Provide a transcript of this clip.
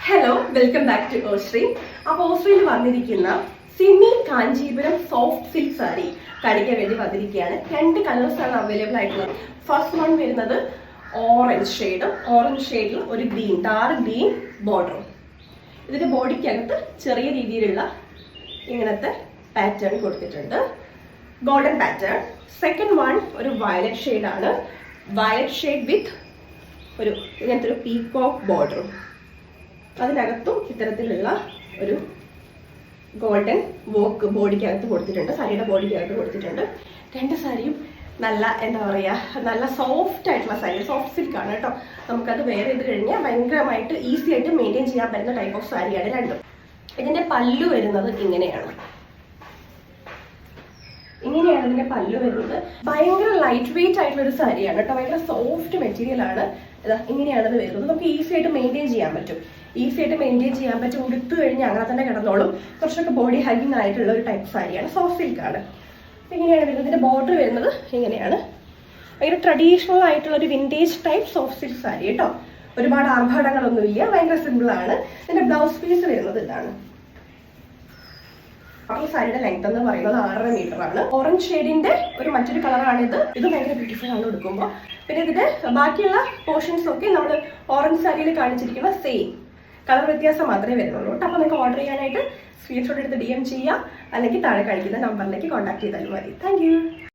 Hello, welcome back to Oshree. അപ്പോൾ ഓശ്രീയിൽ വന്നിരിക്കുന്ന semi Kanchipuram soft silk sari കാണിക്കാൻ വേണ്ടി വന്നിരിക്കുകയാണ്. 2 കളേഴ്സാണ് അവൈലബിൾ ആയിട്ടുള്ളത്. ഫസ്റ്റ് വൺ വരുന്നത് ഓറഞ്ച് ഷെയ്ഡിൽ ഒരു ഗ്രീൻ, ഡാർക്ക് ഗ്രീൻ ബോർഡറും. ഇതിന്റെ ബോഡിക്കകത്ത് ചെറിയ രീതിയിലുള്ള ഇങ്ങനത്തെ പാറ്റേൺ കൊടുത്തിട്ടുണ്ട്, ഗോൾഡൻ പാറ്റേൺ. സെക്കൻഡ് വൺ ഒരു വയലറ്റ് ഷെയ്ഡാണ്, വയലറ്റ് ഷെയ്ഡ് വിത്ത് ഒരു ഇങ്ങനത്തെ ഒരു പീകോക്ക് ബോർഡറും. അതിനകത്തും ഇത്തരത്തിലുള്ള ഒരു ഗോൾഡൻ വർക്ക് ബോഡിക്കകത്ത് കൊടുത്തിട്ടുണ്ട്, സാരിയുടെ ബോഡിക്കകത്ത് കൊടുത്തിട്ടുണ്ട്. 2 സാരിയും നല്ല എന്താ പറയുക, നല്ല സോഫ്റ്റ് ആയിട്ടുള്ള സാരി, സോഫ്റ്റ് സിൽക്ക് ആണ് കേട്ടോ. നമുക്കത് വെയർ ചെയ്ത് കഴിഞ്ഞാൽ ഭയങ്കരമായിട്ട് ഈസി ആയിട്ട് മെയിൻറ്റെയിൻ ചെയ്യാൻ പറ്റുന്ന ടൈപ്പ് ഓഫ് സാരിയാണ് രണ്ടും. ഇതിന്റെ പല്ലു വരുന്നത് ഇങ്ങനെയാണ്. ഇതിന്റെ പല്ലു വരുന്നത്. ഭയങ്കര ലൈറ്റ് വെയിറ്റ് ആയിട്ടുള്ള ഒരു സാരിയാണ് കേട്ടോ, ഭയങ്കര സോഫ്റ്റ് മെറ്റീരിയൽ ആണ്. ഇങ്ങനെയാണ് ഇത് വരുന്നത്. നമുക്ക് ഈസി ആയിട്ട് മെയിൻറ്റെയിൻ ചെയ്യാൻ പറ്റും, ഉടുത്തു കഴിഞ്ഞാൽ അങ്ങനെ തന്നെ കിടന്നോളും. കുറച്ചൊക്കെ ബോഡി ഹഗ്ഗിങ് ആയിട്ടുള്ള ഒരു ടൈപ്പ് സാരിയാണ്, സോഫ്റ്റ് സിൽക്ക് ആണ്. ഇങ്ങനെയാണ് വരുന്നത്. ഇതിന്റെ ബോർഡർ വരുന്നത് ഇങ്ങനെയാണ്. ഭയങ്കര ട്രഡീഷണൽ ആയിട്ടുള്ള ഒരു vintage type soft silk sari കേട്ടോ. ഒരുപാട് ആർഭാടങ്ങളൊന്നുമില്ല, ഭയങ്കര സിമ്പിൾ ആണ്. ഇതിന്റെ ബ്ലൗസ് പീസ് വരുന്നത് ഇതാണ്. ഈ സാരിയുടെ ലെങ്ത് എന്ന് പറയുന്നത് 6.5 മീറ്റർ ആണ്. ഓറഞ്ച് ഷെയ്ഡിന്റെ മറ്റൊരു കളറാണ് ഇത്. ഇത് ഭയങ്കര ബ്യൂട്ടിഫുൾ ആണ് എടുക്കുമ്പോൾ. പിന്നെ ഇതിന്റെ ബാക്കിയുള്ള പോർഷൻസ് ഒക്കെ നമ്മൾ ഓറഞ്ച് സാരിയിൽ കാണിച്ചിരിക്കുന്ന സെയിം കളർ വ്യത്യാസം മാത്രമേ വരുന്നുള്ളൂ കേട്ടോ. അപ്പോൾ നിങ്ങൾക്ക് ഓർഡർ ചെയ്യാനായിട്ട് സ്ക്രീൻഷോട്ട് എടുത്ത് DM ചെയ്യുക, അല്ലെങ്കിൽ താഴെ കാണിക്കുന്ന നമ്പറിലേക്ക് കോൺടാക്ട് ചെയ്താലും മതി. താങ്ക്